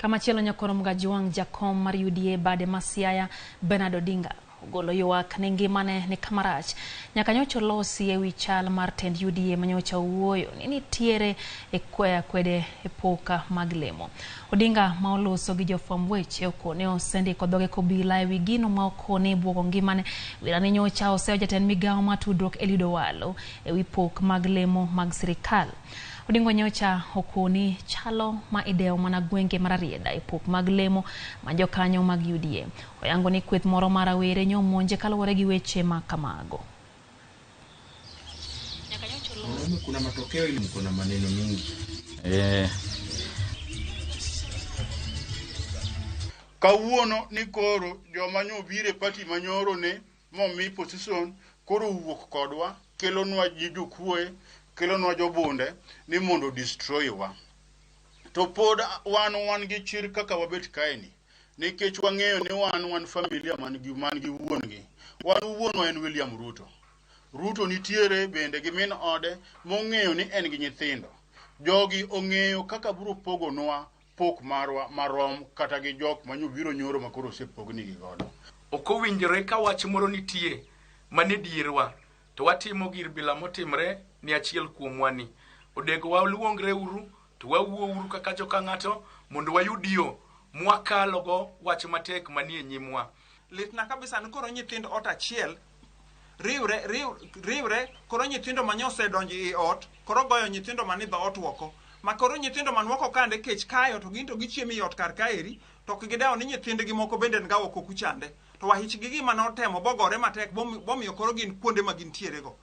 Kama chielo nyakoro mgaji wang Jakom UDA bade masiaya Bernardo Dinga golo ywak ne ngimane ni kama rach. Nyaka nyocha losi ewi chal mar tend UDA manyocha wuoyo ni nitiere kwede epoka mag lemo. Odinga ma oloso gi jofwamb weche okone osendiko dhoge kobila ewi gino ma okone buogo ngimane. Wirani nyocha oseyo jatend migawo ma tudruok Eliud Owalo ewi pok mag lemo mag sirikal. Odingo nyocha okoni chalo ma ideo mana gwenge mararieda e pok mag lemo ma jokanyo mag UDA. Oyango ni kweth moro marawere nyomonje kaluwore gi weche ma kamago. Kuna matokeo ili kuna maneno mingi. Kawuono ni koro joma nyobire party manyoro ne momi position koro wuok kodwa kelonwa jijukue kelonwa jobunde ni mondo destroy wa. To pod wan gi chir kaka wabet kaeni nikech wang'eyo ni wan familia man gi wuongi. Wan wuonwa en William Ruto. Ruto nitiere bende gi min ode mong'eyo ni en gi nyithindo. Jogi ong'eyo kaka biro pogonwa pok marwa marom kata gi jok manyobiro nyoro makoro osepogni gi godo. Ok owinjore ka wach moro nitie mane dierwa to watimo gir bila motimre ni achiel kuomwa ni. Odego waluongre uru to wawuo uru kaka joka ng'ato mondo wayudio mwakalogo wach matek manie nyimwa. Litna kabisa ni koro nyithindo ot achiel riwre koro nyithindo manyose donji i ot koro goyo nyithindo mani dho ot woko ma koro nyithindo man woko kande kech kayo to ginto gichiemo i ot kar kaeri to gideo ni nyithindgi moko bende nga woko kuchande to wahich gi gima notemo bogore matek bomiyo koro gin kuonde ma gintiere go